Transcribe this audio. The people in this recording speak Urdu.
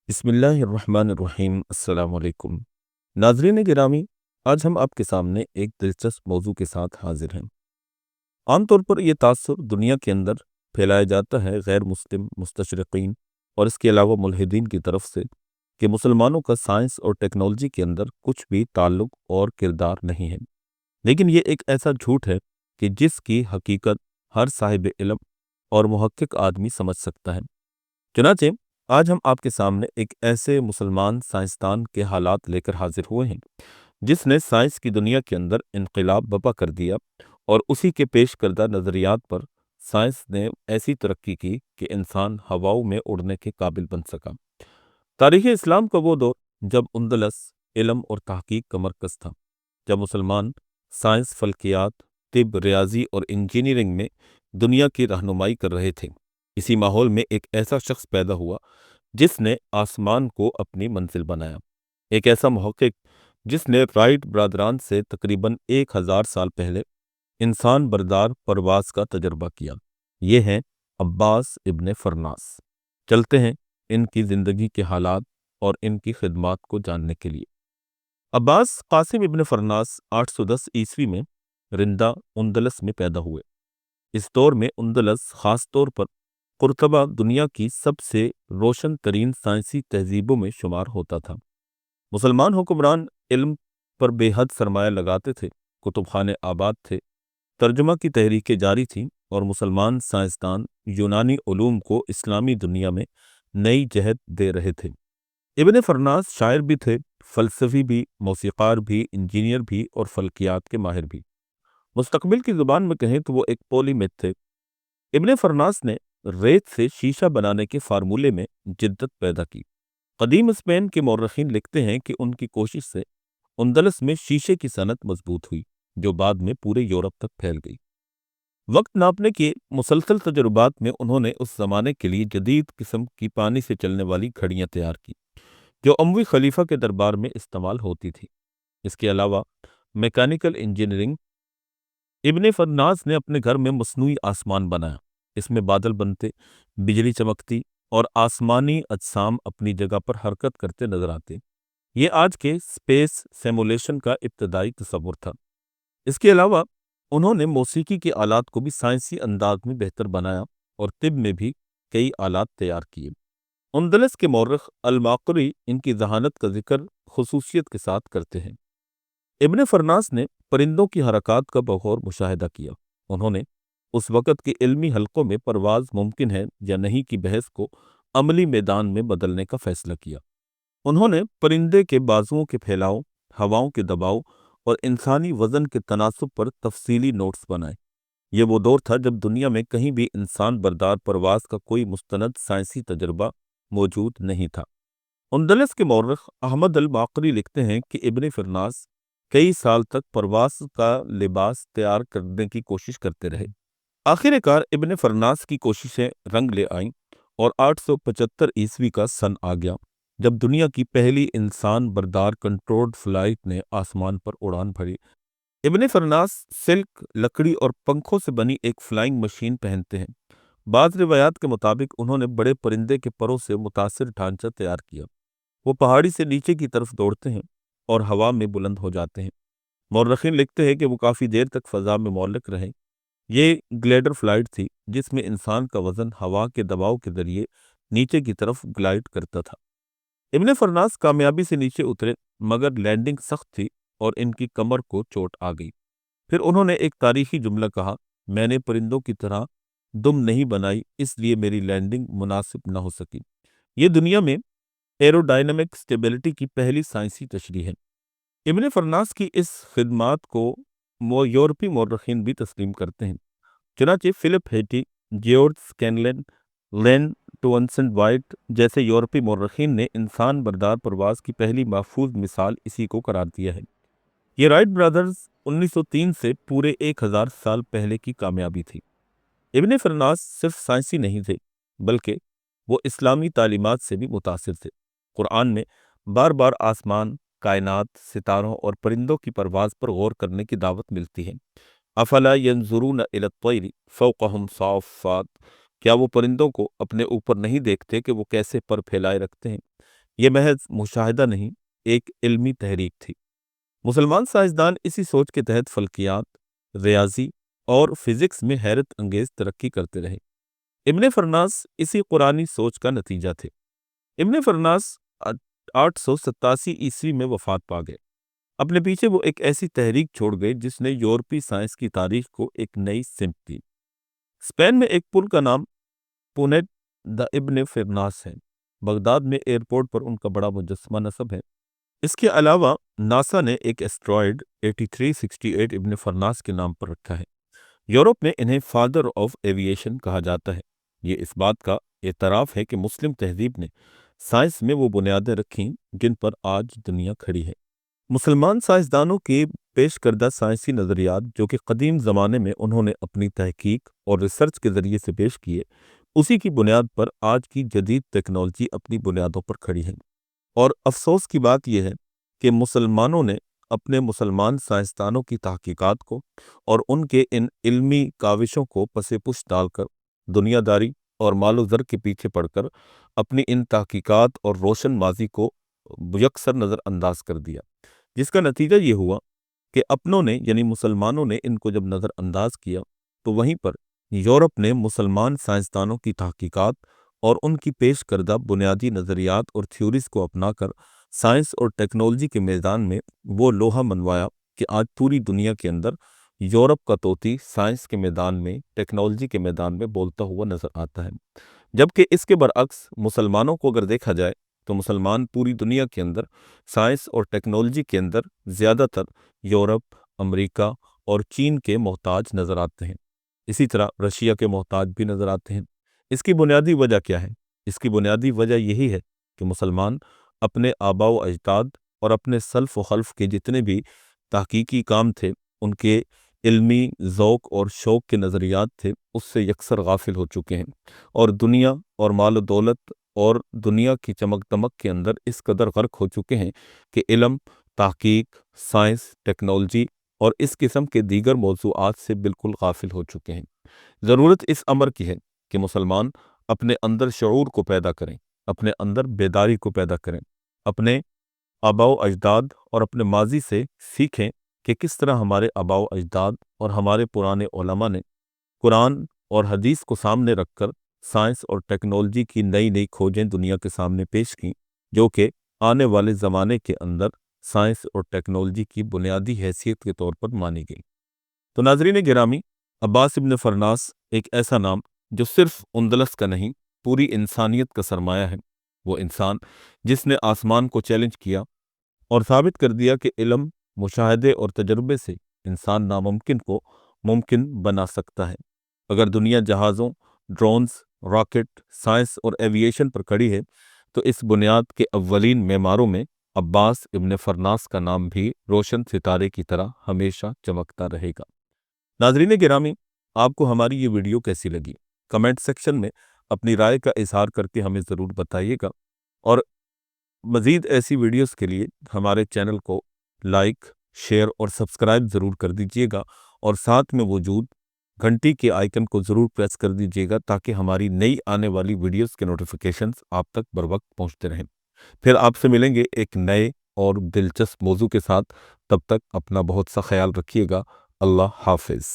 بسم اللہ الرحمن الرحیم۔ السلام علیکم ناظرین گرامی، آج ہم آپ کے سامنے ایک دلچسپ موضوع کے ساتھ حاضر ہیں۔ عام طور پر یہ تاثر دنیا کے اندر پھیلایا جاتا ہے غیر مسلم مستشرقین اور اس کے علاوہ ملحدین کی طرف سے کہ مسلمانوں کا سائنس اور ٹیکنالوجی کے اندر کچھ بھی تعلق اور کردار نہیں ہے، لیکن یہ ایک ایسا جھوٹ ہے کہ جس کی حقیقت ہر صاحب علم اور محقق آدمی سمجھ سکتا ہے۔ چنانچہ آج ہم آپ کے سامنے ایک ایسے مسلمان سائنسدان کے حالات لے کر حاضر ہوئے ہیں جس نے سائنس کی دنیا کے اندر انقلاب برپا کر دیا، اور اسی کے پیش کردہ نظریات پر سائنس نے ایسی ترقی کی کہ انسان ہواؤں میں اڑنے کے قابل بن سکا۔ تاریخ اسلام کا وہ دور جب اندلس علم اور تحقیق کا مرکز تھا، جب مسلمان سائنس، فلکیات، طب، ریاضی اور انجینئرنگ میں دنیا کی رہنمائی کر رہے تھے۔ اسی ماحول میں ایک ایسا شخص پیدا ہوا جس نے آسمان کو اپنی منزل بنایا، ایک ایسا محقق جس نے رائٹ برادران سے تقریباً 1000 سال پہلے انسان بردار پرواز کا تجربہ کیا۔ یہ ہیں عباس ابن فرناس۔ چلتے ہیں ان کی زندگی کے حالات اور ان کی خدمات کو جاننے کے لیے۔ عباس قاسم ابن فرناس 810 عیسوی میں رندہ اندلس میں پیدا ہوئے۔ اس دور میں اندلس خاص طور پر قرطبہ دنیا کی سب سے روشن ترین سائنسی تہذیبوں میں شمار ہوتا تھا۔ مسلمان حکمران علم پر بے حد سرمایہ لگاتے تھے، کتب خانے آباد تھے، ترجمہ کی تحریکیں جاری تھیں، اور مسلمان سائنسدان یونانی علوم کو اسلامی دنیا میں نئی جہت دے رہے تھے۔ ابن فرناس شاعر بھی تھے، فلسفی بھی، موسیقار بھی، انجینئر بھی اور فلکیات کے ماہر بھی۔ مستقبل کی زبان میں کہیں تو وہ ایک پولی میتھ تھے۔ ابن فرناس نے ریت سے شیشہ بنانے کے فارمولے میں جدت پیدا کی۔ قدیم اسپین کے مورخین لکھتے ہیں کہ ان کی کوشش سے اندلس میں شیشے کی صنعت مضبوط ہوئی، جو بعد میں پورے یورپ تک پھیل گئی۔ وقت ناپنے کے مسلسل تجربات میں انہوں نے اس زمانے کے لیے جدید قسم کی پانی سے چلنے والی گھڑیاں تیار کی، جو اموی خلیفہ کے دربار میں استعمال ہوتی تھی۔ اس کے علاوہ میکینیکل انجینئرنگ، ابن فرناس نے اپنے گھر میں مصنوعی آسمان بنایا۔ اس میں بادل بنتے، بجلی چمکتی اور آسمانی اجسام اپنی جگہ پر حرکت کرتے نظر آتے۔ یہ آج کے اسپیس سیمولیشن کا ابتدائی تصور تھا۔ اس کے علاوہ انہوں نے موسیقی کے آلات کو بھی سائنسی انداز میں بہتر بنایا اور طب میں بھی کئی آلات تیار کیے۔ اندلس کے مورخ الماقری ان کی ذہانت کا ذکر خصوصیت کے ساتھ کرتے ہیں۔ ابن فرناس نے پرندوں کی حرکات کا بغور مشاہدہ کیا۔ انہوں نے اس وقت کے علمی حلقوں میں پرواز ممکن ہے یا نہیں کی بحث کو عملی میدان میں بدلنے کا فیصلہ کیا۔ انہوں نے پرندے کے بازوؤں کے پھیلاؤ، ہواؤں کے دباؤ اور انسانی وزن کے تناسب پر تفصیلی نوٹس بنائے۔ یہ وہ دور تھا جب دنیا میں کہیں بھی انسان بردار پرواز کا کوئی مستند سائنسی تجربہ موجود نہیں تھا۔ اندلس کے مورخ احمد الماقری لکھتے ہیں کہ ابن فرناس کئی سال تک پرواز کا لباس تیار کرنے کی کوشش کرتے رہے۔ آخر کار ابن فرناس کی کوششیں رنگ لے آئیں اور 875 عیسوی کا سن آ گیا، جب دنیا کی پہلی انسان بردار کنٹرولڈ فلائٹ نے آسمان پر اڑان بھری۔ ابن فرناس سلک، لکڑی اور پنکھوں سے بنی ایک فلائنگ مشین پہنتے ہیں۔ بعض روایات کے مطابق انہوں نے بڑے پرندے کے پروں سے متاثر ڈھانچہ تیار کیا۔ وہ پہاڑی سے نیچے کی طرف دوڑتے ہیں اور ہوا میں بلند ہو جاتے ہیں۔ مورخین لکھتے ہیں کہ وہ کافی دیر تک فضا میں معلق رہے۔ یہ گلیڈر فلائٹ تھی جس میں انسان کا وزن ہوا کے دباؤ کے ذریعے نیچے کی طرف گلائڈ کرتا تھا۔ ابن فرناس کامیابی سے نیچے اترے، مگر لینڈنگ سخت تھی اور ان کی کمر کو چوٹ آ گئی۔ پھر انہوں نے ایک تاریخی جملہ کہا، میں نے پرندوں کی طرح دم نہیں بنائی، اس لیے میری لینڈنگ مناسب نہ ہو سکی۔ یہ دنیا میں ایروڈائنامک سٹیبلٹی کی پہلی سائنسی تشریح ہے۔ ابن فرناس کی اس خدمات کو یورپی مورخین بھی تسلیم کرتے ہیں۔ چنانچہ فلپ ہیٹی، جیورج سکینلن، لین ٹوونسنڈ وائٹ جیسے یورپی مورخین نے انسان بردار پرواز کی پہلی محفوظ مثال اسی کو قرار دیا ہے۔ یہ رائٹ برادرز 1903 سے پورے 1000 سال پہلے کی کامیابی تھی۔ ابن فرناس صرف سائنسی نہیں تھے، بلکہ وہ اسلامی تعلیمات سے بھی متاثر تھے۔ قرآن میں بار بار آسمان، کائنات، ستاروں اور پرندوں کی پرواز پر غور کرنے کی دعوت ملتی ہے۔ افلا ینظرون الی الطیر فوقہم صافات، کیا وہ پرندوں کو اپنے اوپر نہیں دیکھتے کہ وہ کیسے پر پھیلائے رکھتے ہیں؟ یہ محض مشاہدہ نہیں، ایک علمی تحریک تھی۔ مسلمان سائنسدان اسی سوچ کے تحت فلکیات، ریاضی اور فزکس میں حیرت انگیز ترقی کرتے رہے۔ ابن فرناس اسی قرآنی سوچ کا نتیجہ تھے۔ ابن فرناس 887 عیسوی میں وفات پا گئے۔ اپنے پیچھے وہ ایک ایسی تحریک چھوڑ گئے جس نے یورپی سائنس کی تاریخ کو ایک نئی سمت دی۔ اسپین میں ایک پل کا نام پونٹ دا ابن فرناس ہے۔ بغداد میں ایئرپورٹ پر ان کا بڑا مجسمہ نصب ہے۔ اس کے علاوہ ناسا نے ایک ایسٹرائیڈ 8368 ابن فرناس کے نام پر رکھا ہے۔ یورپ میں انہیں فادر آف ایویشن کہا جاتا ہے۔ یہ اس بات کا اعتراف ہے کہ مسلم تہذیب نے سائنس میں وہ بنیادیں رکھیں جن پر آج دنیا کھڑی ہے۔ مسلمان سائنسدانوں کے پیش کردہ سائنسی نظریات جو کہ قدیم زمانے میں انہوں نے اپنی تحقیق اور ریسرچ کے ذریعے سے پیش کیے، اسی کی بنیاد پر آج کی جدید ٹیکنالوجی اپنی بنیادوں پر کھڑی ہے۔ اور افسوس کی بات یہ ہے کہ مسلمانوں نے اپنے مسلمان سائنسدانوں کی تحقیقات کو اور ان کے ان علمی کاوشوں کو پس پش ڈال کر دنیا داری اور مال و زر کے پیچھے پڑ کر اپنی ان تحقیقات اور روشن ماضی کو یکسر نظر انداز کر دیا، جس کا نتیجہ یہ ہوا کہ اپنوں نے یعنی مسلمانوں نے ان کو جب نظر انداز کیا تو وہیں پر یورپ نے مسلمان سائنسدانوں کی تحقیقات اور ان کی پیش کردہ بنیادی نظریات اور تھیوریز کو اپنا کر سائنس اور ٹیکنالوجی کے میدان میں وہ لوہا منوایا کہ آج پوری دنیا کے اندر یورپ کا طوطی سائنس کے میدان میں، ٹیکنالوجی کے میدان میں بولتا ہوا نظر آتا ہے۔ جبکہ اس کے برعکس مسلمانوں کو اگر دیکھا جائے تو مسلمان پوری دنیا کے اندر سائنس اور ٹیکنالوجی کے اندر زیادہ تر یورپ، امریکہ اور چین کے محتاج نظر آتے ہیں۔ اسی طرح رشیا کے محتاج بھی نظر آتے ہیں۔ اس کی بنیادی وجہ کیا ہے؟ اس کی بنیادی وجہ یہی ہے کہ مسلمان اپنے آباء و اجداد اور اپنے سلف و خلف کے جتنے بھی تحقیقی کام تھے، ان کے علمی ذوق اور شوق کے نظریات تھے، اس سے یکسر غافل ہو چکے ہیں، اور دنیا اور مال و دولت اور دنیا کی چمک دمک کے اندر اس قدر غرق ہو چکے ہیں کہ علم، تحقیق، سائنس، ٹیکنالوجی اور اس قسم کے دیگر موضوعات سے بالکل غافل ہو چکے ہیں۔ ضرورت اس امر کی ہے کہ مسلمان اپنے اندر شعور کو پیدا کریں، اپنے اندر بیداری کو پیدا کریں، اپنے آباء و اجداد اور اپنے ماضی سے سیکھیں کہ کس طرح ہمارے آباء و اجداد اور ہمارے پرانے علماء نے قرآن اور حدیث کو سامنے رکھ کر سائنس اور ٹیکنالوجی کی نئی نئی کھوجیں دنیا کے سامنے پیش کیں، جو کہ آنے والے زمانے کے اندر سائنس اور ٹیکنالوجی کی بنیادی حیثیت کے طور پر مانی گئی۔ تو ناظرین گرامی، عباس ابن فرناس ایک ایسا نام جو صرف اندلس کا نہیں، پوری انسانیت کا سرمایہ ہے۔ وہ انسان جس نے آسمان کو چیلنج کیا اور ثابت کر دیا کہ علم، مشاہدے اور تجربے سے انسان ناممکن کو ممکن بنا سکتا ہے۔ اگر دنیا جہازوں، ڈرونز، راکٹ، سائنس اور ایویشن پر کھڑی ہے تو اس بنیاد کے اولین معماروں میں عباس ابن فرناس کا نام بھی روشن ستارے کی طرح ہمیشہ چمکتا رہے گا۔ ناظرین گرامی، آپ کو ہماری یہ ویڈیو کیسی لگی؟ کمنٹ سیکشن میں اپنی رائے کا اظہار کر کے ہمیں ضرور بتائیے گا، اور مزید ایسی ویڈیوز کے لیے ہمارے چینل کو لائک، شیئر اور سبسکرائب ضرور کر دیجیے گا، اور ساتھ میں موجود گھنٹی کے آئیکن کو ضرور پریس کر دیجیے گا تاکہ ہماری نئی آنے والی ویڈیوز کے نوٹیفیکیشنز آپ تک بروقت پہنچتے رہیں۔ پھر آپ سے ملیں گے ایک نئے اور دلچسپ موضوع کے ساتھ۔ تب تک اپنا بہت سا خیال رکھیے گا۔ اللہ حافظ۔